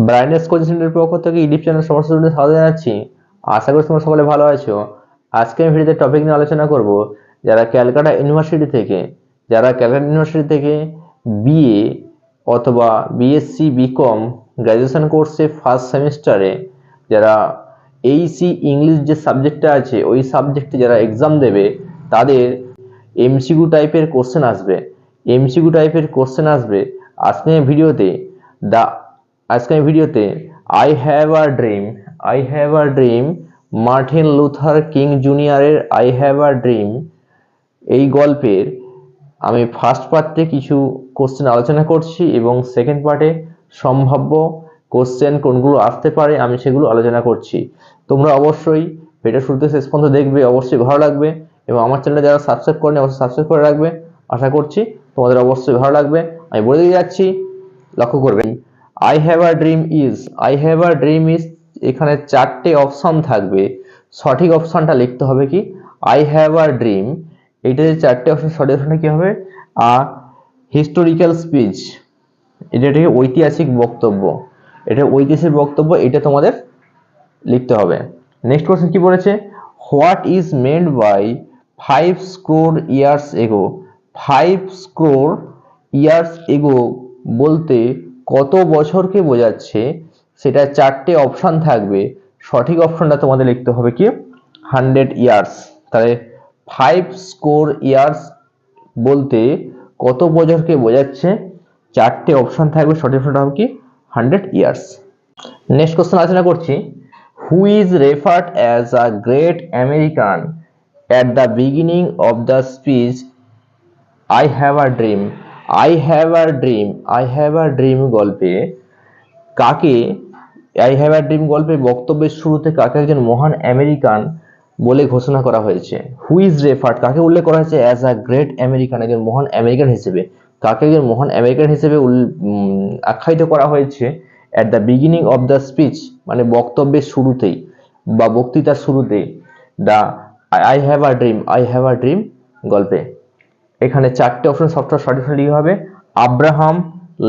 Brightness coaching সেন্টারের পক্ষ থেকে ইউটিউব চ্যানেল সমস্ত স্টুডেন্টদের স্বাগত জানাচ্ছি। আশা করি তোমরা সকলে ভালো আছো। আজকে আমি ভিডিওতে টপিক নিয়ে আলোচনা করব যারা ক্যালকাটা ইউনিভার্সিটি থেকে বিএ অথবা বিএসসি বিকম গ্র্যাজুয়েশন কোর্সে ফার্স্ট সেমিস্টারে যারা এইসি ইংলিশ যে সাবজেক্টটা আছে ওই সাবজেক্টে যারা এক্সাম দেবে তাদের এমসিকিউ টাইপের কোশ্চেন আসবে। আজকে আমি ভিডিওতে I have a dream Martin Luther King জুনিয়রের আই হ্যাভ আ ড্রিম এই গল্পের আমি ফার্স্ট পার্টে কিছু কোশ্চেন আলোচনা করছি এবং সেকেন্ড পার্টে সম্ভাব্য কোশ্চেন কোনগুলো আসতে পারে আমি সেগুলো আলোচনা করছি। তোমরা অবশ্যই ভিডিও শুরু থেকে শেষ পর্যন্ত দেখবে, অবশ্যই ভালো লাগবে এবং আমার চ্যানেলে যারা সাবস্ক্রাইব করেনি অবশ্যই সাবস্ক্রাইব করে রাখবে। আশা করছি তোমাদের অবশ্যই ভালো লাগবে। আমি বলে দিয়ে যাচ্ছি, লক্ষ্য করবেন। I have a dream is এখানে চারটে অপশন থাকবে। সঠিক অপশনটা লিখতে হবে কি আই হ্যাভ আ ড্রিম। এইটা যে চারটে অপশন, সঠিক অপশনটা কি হবে আ হিস্টোরিক্যাল স্পিচ। এটা একটি ঐতিহাসিক বক্তব্য, এটা তোমাদের লিখতে হবে। নেক্সট কোশ্চেন কি বলেছে, what is meant by 5 years ago. 5 years এগো বলতে কত বছরকে বোঝাচ্ছে, সেটা চারটে অপশন থাকবে। সঠিক অপশনটা তোমাদের লিখতে হবে কি 100 ইয়ার্স। তাহলে 5 ইয়ার্স বলতে কত বছরকে বোঝাচ্ছে, চারটে অপশন থাকবে, সঠিক অপশনটা হবে কি 100 ইয়ার্স। নেক্সট কোশ্চেন আলোচনা করছি, who is referred as a great American at the beginning of the speech I have a dream. I have a dream গল্পে কাকে, বক্তব্যের শুরুতে কাকে একজন মহান আমেরিকান বলে ঘোষণা করা হয়েছে। হু ইজ রেফার্ড কাকে উল্লেখ করা হয়েছে অ্যাজ আ গ্রেট আমেরিকান, একজন মহান আমেরিকান হিসেবে। কাকে একজন মহান আমেরিকান হিসেবে আখ্যায়িত করা হয়েছে at the beginning of the speech, মানে বক্তব্যের শুরুতেই বা বক্তৃতার শুরুতে the I have a dream গল্পে। এখানে চারটে অপশন, সবটা সঠিক কি হবে আব্রাহাম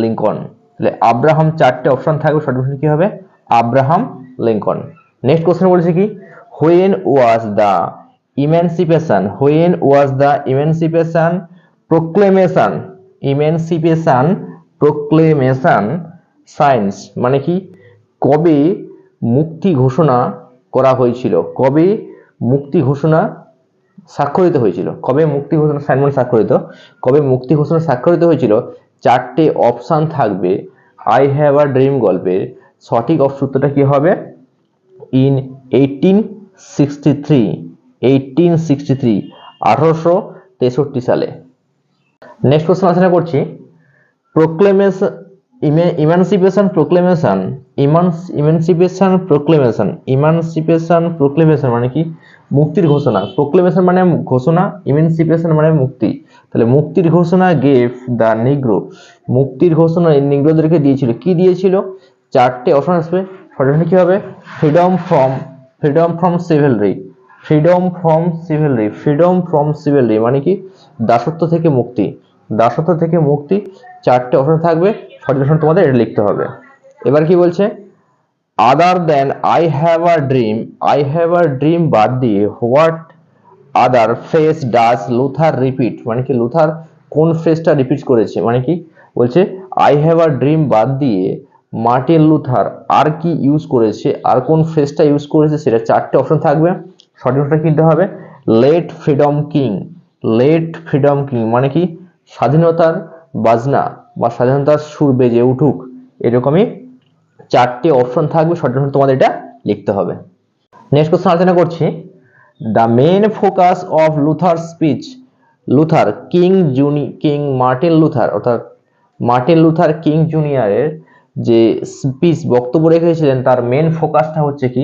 লিঙ্কন। তাহলে আব্রাহাম চারটে অপশন থাকবে, সঠিক কি হবে আব্রাহাম লিঙ্কন। নেক্সট কোশ্চেন বলেছে কি, when was the emancipation proclamation science, মানে কি কবে মুক্তি ঘোষণা করা হয়েছিল, কবে মুক্তি ঘোষণা স্বাক্ষরিত হয়েছিল, কবে মুক্তি ঘোষণা স্বাক্ষরিত হয়েছিল। চারটে অপশন থাকবে আই হ্যাভ আ ড্রিম গল্পের। সঠিক উত্তরটা কি হবে ইন 1863, 1863 সালে। নেক্সট কোশ্চেন আলোচনা করছি, ইমানসিপেশন প্রোক্লেমেশন মানে কি মুক্তির ঘোষণা। প্রোক্লেমেশন মানে ঘোষণা, ইমানসিপেশন মানে মুক্তি। তাহলে মুক্তির ঘোষণা গেভ দ্য নিগ্রো, মুক্তির ঘোষণা নিগ্রোদেরকে দিয়েছিল। কি দিয়েছিল, চারটে অপশন আসবে, সঠিক কি হবে ফ্রিডম ফ্রম সিভিলরি। মানে কি দাসত্ব থেকে মুক্তি। চারটে অপশন থাকবে, সঠিক অপশন তোমাদের এটা লিখতে হবে। এবার কি বলছে, other than I have a dream বাদ দিয়ে what other phrase does Luther repeat, মানে কি লুথার কোন ফ্রেজটা রিপিট করেছে, মানে কি বলছে আই হ্যাভ আ ড্রিম বাদ দিয়ে মার্টিন লুথার আর কি ইউজ করেছে, আর কোন ফ্রেজটা ইউজ করেছে, সেটা চারটে অপশন থাকবে। সঠিক অপশনটা কিনতে হবে লেট ফ্রিডম কিং, মানে কি স্বাধীনতার বাজনা বা স্বাধীনতার সুর বেজে উঠুক, এরকমই চারটে অপশন থাকবে। সঠিক অপশন তোমাদের এটা লিখতে হবে। নেক্সট কোশ্চেন আলোচনা করছি, the main focus of Luther speech, Martin Luther King জুনিয়রের যে স্পিচ বক্তব্য রেখেছিলেন তার মেইন ফোকাসটা হচ্ছে কি,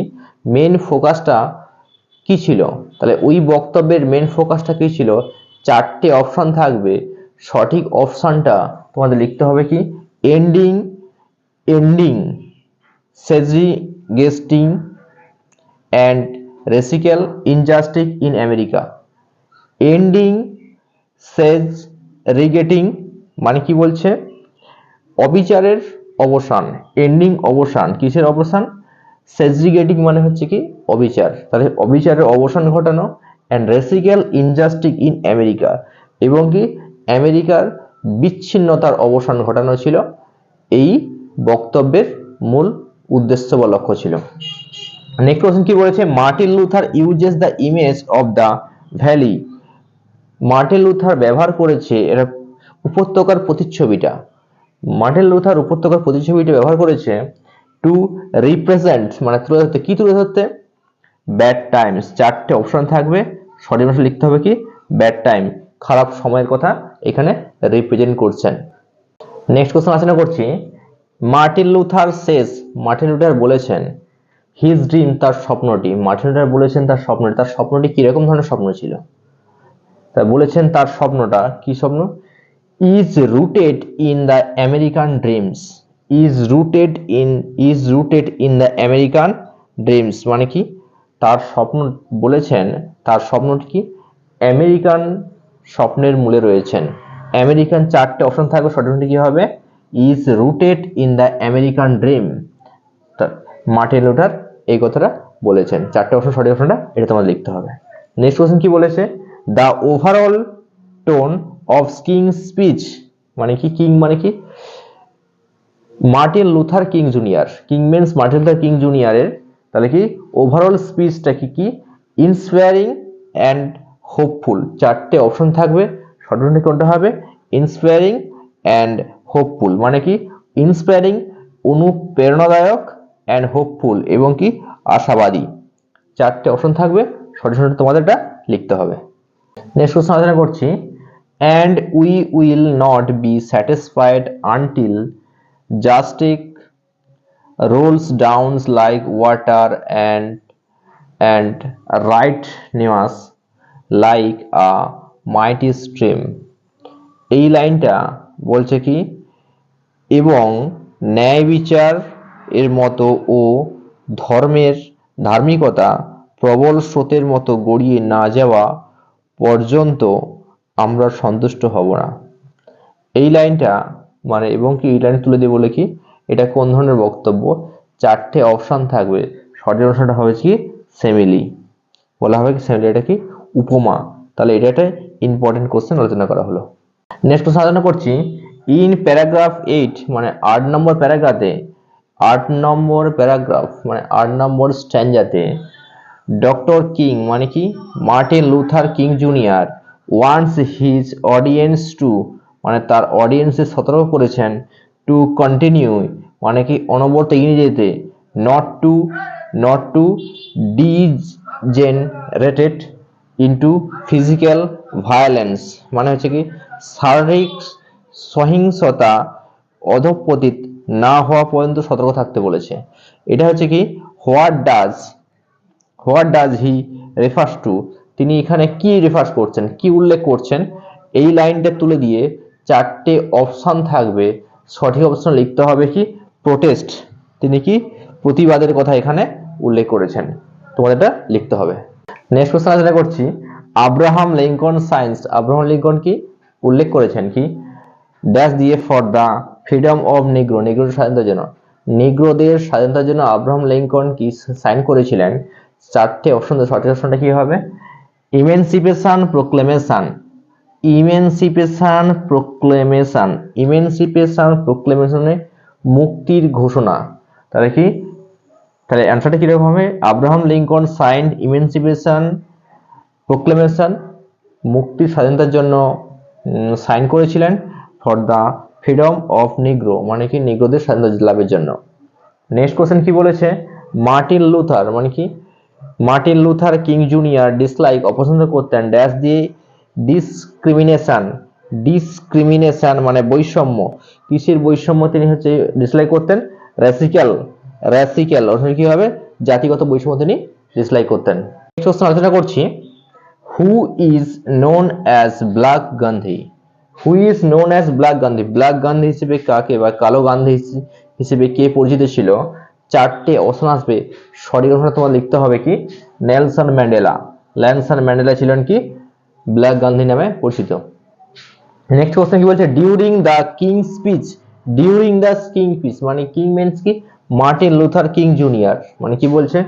মেইন ফোকাসটা কি ছিল, তাহলে ওই বক্তব্যের মেইন ফোকাসটা কি ছিল, চারটে অপশন থাকবে। সঠিক অপশনটা তোমাদের লিখতে হবে কি ending segregating and racial injustice in America. Ending segregating মানে কি বলছে, অবিচারের অবসান, এন্ডিং অবসান, কিসের অবসান? সেগ্রিগেটিং মানে হচ্ছে কি অবিচার, তাহলে অবিচারের অবসান ঘটানো, and racial injustice in America, এবং কি আমেরিকার বিচ্ছিন্নতার অবসান ঘটানো ছিল এই বক্তব্যের মূল উদ্দেশ্য বা লক্ষ্য ছিল। নেক্সট কোশ্চেন কি বলেছে? Martin Luther uses the image of the valley. Martin Luther ব্যবহার করেছে এরা উপত্যকার প্রতিচ্ছবিটা, মার্টিন লুথার উপত্যকার প্রতিচ্ছবিটা ব্যবহার করেছে টু রিপ্রেজেন্ট মানে তুলে ধরতে, কি তুলে ধরতে? Bad Times. চারটে অপশন থাকবে, সঠিক ভাষায় লিখতে হবে কি ব্যাড টাইম, খারাপ সময়ের কথা এখানে রিপ্রেজেন্ট করছেন। নেক্সট কোশ্চেন আলোচনা করছি, মার্টিন লুথার সেজ, মার্টিন লুথার বলেছেন হিজ ড্রিম, তার স্বপ্নটি, মার্টিন লুথার বলেছেন তার স্বপ্নটি, তার স্বপ্নটি কিরকম ধরনের স্বপ্ন ছিল? তা বলেছেন তার স্বপ্নটা কি স্বপ্ন? Is rooted in the American dreams, is rooted in the American dreams মানে কি তার স্বপ্ন, বলেছেন তার স্বপ্নটি কি আমেরিকান স্বপ্নের মূলে রয়েছেন। আমেরিকান চারটে অপশন থাকবে, সঠিকটি কি হবে? Is rooted in the American dream. Martin Luther এই কথাটা বলেছেন, চারটে অপশন সঠিক অপশনটা এটা তোমাদের লিখতে হবে। নেক্সট কোশ্চেন কি বলেছে? The overall tone of King speech মানে কি? কিং মানে কি Martin Luther King junior, King means Martin Luther King জুনিয়রের, তাহলে কি ওভারঅল স্পিচটা কি কি ইন্সপায়ারিং অ্যান্ড হোপফুল। চারটে অপশন থাকবে, সঠিক কোনটা হবে? ইন্সপায়ারিং অ্যান্ড হোপফুল মানে কি ইন্সপায়ারিং অনুপ্রেরণাদায়ক, অ্যান্ড হোপফুল এবং কি আশাবাদী। চারটে অপশন থাকবে, সঠিক তোমাদেরটা লিখতে হবে। নেক্সট কোশ্চেন আলোচনা করছি, and we will not be satisfied until justice rolls down like water and righteousness like a mighty stream। এই লাইনটা বলছে কি এবং ন্যায় বিচার এর মতো ও ধার্মিকতা প্রবল স্রোতের মতো গড়িয়ে না যাওয়া পর্যন্ত আমরা সন্তুষ্ট হব না। এই লাইনটা মানে এবং কি এই লাইন তুলে দিয়ে বলে কি এটা কোন ধরনের বক্তব্য? চারটে অপশন থাকবে, সঠিক অপশনটা হবে কি সেমিলি, বলা হবে কি সেমিলি, এটা কি উপমা। তাহলে এটা একটা ইম্পর্টেন্ট কোশ্চেন আলোচনা করা হলো। নেক্সট কোশ্চেন আলোচনা করছি, ইন প্যারাগ্রাফ 8 মানে 8 নম্বর প্যারাগ্রাফে, 8 নম্বর প্যারাগ্রাফ মানে 8 নম্বর স্ট্যান্জাতে ডক্টর কিং মানে কি Martin Luther King junior wants his audience to মানে তার অডিয়েন্সে সতর্ক করেছেন টু কন্টিনিউ মানে কি অনবরত এগিয়ে যেতে, not to degenerated into physical violence মানে হচ্ছে কি শারীরিক সহিংসতা অধঃপতিত না হওয়া পর্যন্ত সতর্ক থাকতে বলেছে। এটা হচ্ছে কি what does he refers to, তিনি এখানে কি রেফার্স করছেন, কি উল্লেখ করছেন? এই লাইনটা তুলে দিয়ে চারটে অপশন থাকবে, সঠিক অপশন লিখতে হবে কি প্রোটেস্ট, তিনি কি প্রতিবাদের কথা এখানে উল্লেখ করেছেন, তোমাদের এটা লিখতে হবে। নেক্সট কোশ্চেন আলোচনা করছি, Abraham Lincoln science, Abraham Lincoln কি উল্লেখ করেছেন কি ড্যাশ দিয়ে for the freedom of Negro, নিগ্রোদের স্বাধীনতার জন্য, নিগ্রোদের স্বাধীনতার জন্য আব্রাহাম লিঙ্কন কি সাইন করেছিলেন? চারটে অপশন, সঠিক অপশনটা কি হবে? ইমেনসিপেশন প্রোক্লেমেশন, ইমেনসিপেশন প্রোক্লেমেশন, ইমেনসিপেশন প্রোক্লেমেশনে মুক্তির ঘোষণা। তাহলে কি তাহলে অ্যান্সারটা কিরকম হবে? আব্রাহাম লিঙ্কন সাইন্ড ইমেনসিপেশন প্রোক্লেমেশন, মুক্তির স্বাধীনতার জন্য সাইন করেছিলেন, ফর দ্য ফ্রিডম অফ নিগ্রো মানে কি নিগ্রোদের স্বাধীনতা লাভের জন্য। নেক্সট কোশ্চেন কি বলেছে? মার্টিন লুথার মানে কি Martin Luther King junior dislike অপছন্দ করতেন ড্যাশ দিয়ে ডিসক্রিমিনেশন মানে বৈষম্য, কিসের বৈষম্য তিনি হচ্ছে ডিসলাইক করতেন? র্যাসিক্যাল অর্থাৎ কি হবে জাতিগত বৈষম্য তিনি ডিসলাইক করতেন। নেক্সট কোশ্চেন আলোচনা করছি, who is known as black Gandhi, who is known as black Gandhi, black Gandhi হিসেবে কাকে বা কালো গান্ধী হিসেবে কে পরিচিত ছিল? চারটে অপশন আসবে, সঠিক অপশন তোমার লিখতে হবে কি নেলসন ম্যান্ডেলা, নেলসন ম্যান্ডেলা ছিলেন কি ব্ল্যাক গান্ধী নামে পরিচিত। নেক্সট কোশ্চেন কি বলছে? During the king speech during the king speech মানে কিং মিন্স কি মার্টিন লুথার কিং জুনিয়র, মানে কি বলছে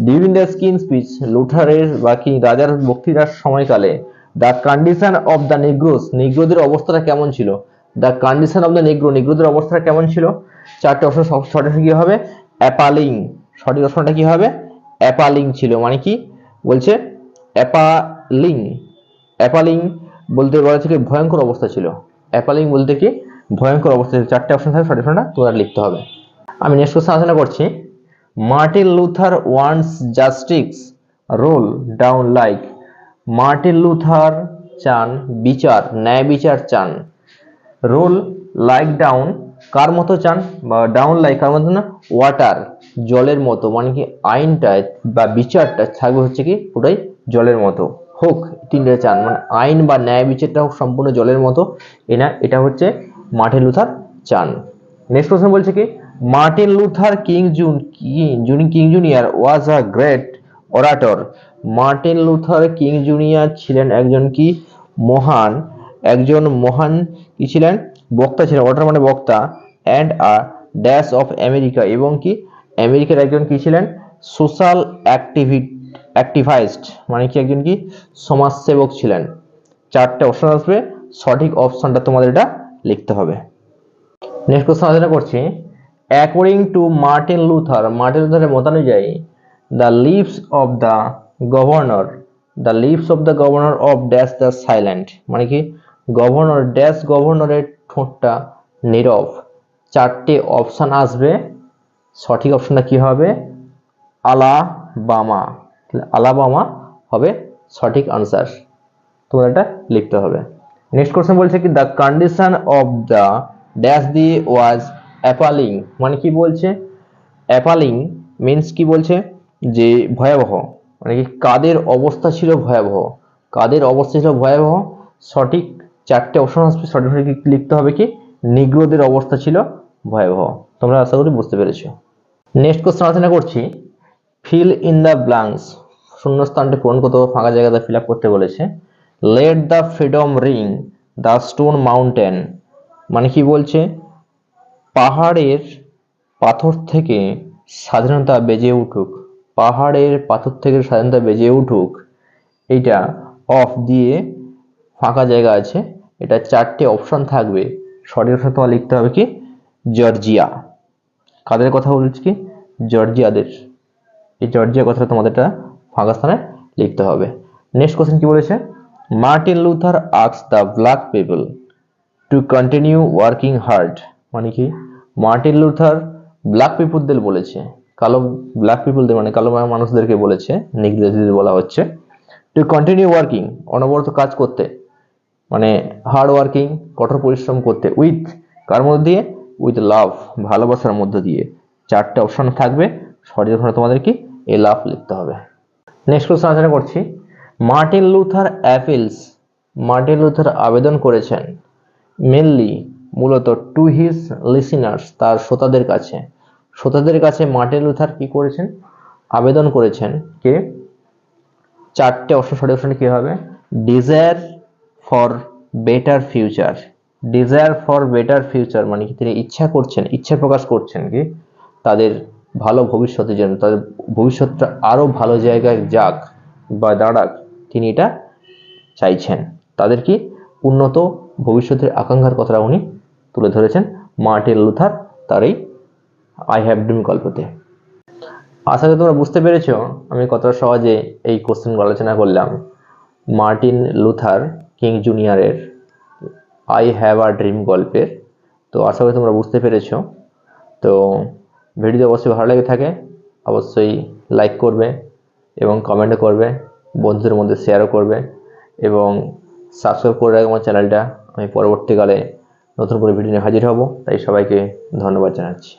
ডিউরিং দ্য কিং স্পিচ লুথারের বা কি রাজার বক্তৃতার সময়কালে দ্য কন্ডিশন অফ দ্য নিগ্রোস নিগ্রোদের অবস্থাটা কেমন ছিল, দ্য কন্ডিশন অফ দ্য নিগ্রোদের অবস্থাটা কেমন ছিল, চারটে অপশন সঠিক কি হবে অ্যাপালিং, সঠিক অপশনটা কি হবে অ্যাপালিং ছিল, মানে কি বলছে অ্যাপালিং, অ্যাপালিং বলতে বলা কি ভয়ঙ্কর অবস্থা ছিল, অ্যাপালিং বলতে কি ভয়ঙ্কর অবস্থা ছিল, চারটে অপশন থাকে সঠিক অপশনটা তোমার লিখতে হবে। আমি নেক্সট কোশ্চেন আলোচনা করছি Martin Luther wants justice role down like, Martin Luther চান বিচার ন্যায় বিচার চান, রোল লাইক ডাউন কার মতো চান বা ডাউন লাইক কার মতো না ওয়াটার জলের মতো, মানে কি আইনটা বা বিচারটা থাকবে হচ্ছে কি পুরাই জলের মতো হোক, তিনটে চান মানে আইন বা ন্যায় বিচারটা হোক সম্পূর্ণ জলের মতো, এটা হচ্ছে মার্টিন লুথার চান। নেক্সট কোশ্চেন বলছে কি Martin Luther King junior was a great orator, Martin Luther King junior ছিলেন একজন কি মহান কি ছিলেন বক্তা ছিলেন, ওরাটর মানে বক্তা, and a dash of America এবং কি আমেরিকার একজন কি ছিলেন সোশ্যাল অ্যাক্টিভিস্ট, মানে কি একজন কি সমাজসেবক ছিলেন। চারটে অপশন আসবে, সঠিক অপশনটা তোমাদের এটা লিখতে হবে। নেক্সট কোশ্চেন আলোচনা করছি অ্যাকর্ডিং টু মার্টিন লুথারের মতানুযায়ী the lives of the governor of dash the silent, মানে কি গভর্নরের ঠোঁটটা নীরব, চারটে অপশন আসবে, সঠিক অপশনটা কি হবে আলাবামা হবে সঠিক আনসার, তোমার এটা লিখতে হবে। নেক্সট কোশ্চেন বলছে কি the condition of the dash the was appalling, মানে কি বলছে অ্যাপালিং মিন্স কি বলছে যে ভয়াবহ, মানে কি কাদের অবস্থা ছিল ভয়াবহ, সঠিক চারটে অপশন আসবে, সঠিক লিখতে হবে কি নিগ্রোদের অবস্থা ছিল ভয়াবহ, তোমরা আশা করি বুঝতে পেরেছো। নেক্সট কোশ্চেন আলোচনা করছি ফিল ইন দ্য ব্ল্যাঙ্কস, শূন্যস্থানটি পূরণ করতে হবে, ফাঁকা জায়গাটা ফিল আপ করতে বলেছে। Let the freedom ring the stone mountain, মানে কি বলছে পাহাড়ের পাথর থেকে স্বাধীনতা বেজে উঠুক, এইটা অফ দিয়ে ফাঁকা জায়গা আছে, এটা চারটে অপশন থাকবে, সঠিক অপশন তোমার লিখতে হবে কি জর্জিয়া, কাদের কথা বলছি কি জর্জিয়াদের, এই জর্জিয়া কথাটা তোমাদের ফাঁকা স্থানে লিখতে হবে। নেক্সট কোশ্চেন কি বলেছে Martin Luther asks the black people to continue working hard, মানে কি মার্টিন লুথার ব্ল্যাক পিপলদের বলেছে, ব্ল্যাক পিপলদের মানে কালো মানুষদেরকে বলেছে, নিগ্রোদের বলা হচ্ছে, টু কন্টিনিউ ওয়ার্কিং অনবরত কাজ করতে, মানে হার্ড ওয়ার্কিং কঠোর পরিশ্রম করতে, উইথ কার মধ্যে দিয়ে উইথ লাভ ভালোবাসার মধ্য দিয়ে, চারটে অপশন থাকবে, সঠিক অপশন তোমাদের কি এই লাভ লিখতে হবে। নেক্সট কোশ্চেন আলোচনা করছি মার্টিন লুথার আবেদন করেছেন মেনলি মূলত টু হিজ লিসেনার্স তার শ্রোতাদের কাছে মার্টিন লুথার কি করেছেন আবেদন করেছেন কে, চারটে অপশন, সঠিক অপশন কি হবে ডিজায়ার ফর বেটার ফিউচার, মানে কি তিনি ইচ্ছা প্রকাশ করছেন কি তাদের ভালো ভবিষ্যতের জন্য, তাদের ভবিষ্যৎটা আরো ভালো জায়গায় যাক বা দাঁড়াক, তিনি এটা চাইছেন, তাদের কি উন্নত ভবিষ্যতের আকাঙ্ক্ষার কথাটা উনি তুলে ধরেছেন মার্টিন লুথার তার এই আই হ্যাভ ড্রিম গল্পতে। আশা করি তোমরা বুঝতে পেরেছো আমি কতটা সহজে এই কোশ্চেনগুলো আলোচনা করলাম মার্টিন লুথার কিং জুনিয়রের আই হ্যাভ আ ড্রিম গল্পের। তো আশা করি তোমরা বুঝতে পেরেছো। তো ভিডিও অবশ্যই ভালো লেগে থাকে অবশ্যই লাইক করবে এবং কমেন্ট করবে, বন্ধুদের মধ্যে শেয়ারও করবে এবং সাবস্ক্রাইব করে রাখবে আমার চ্যানেলটা। আমি পরবর্তীকালে নতুন করে ভিডিও নিয়ে হাজির হব, তাই সবাইকে ধন্যবাদ জানাচ্ছি।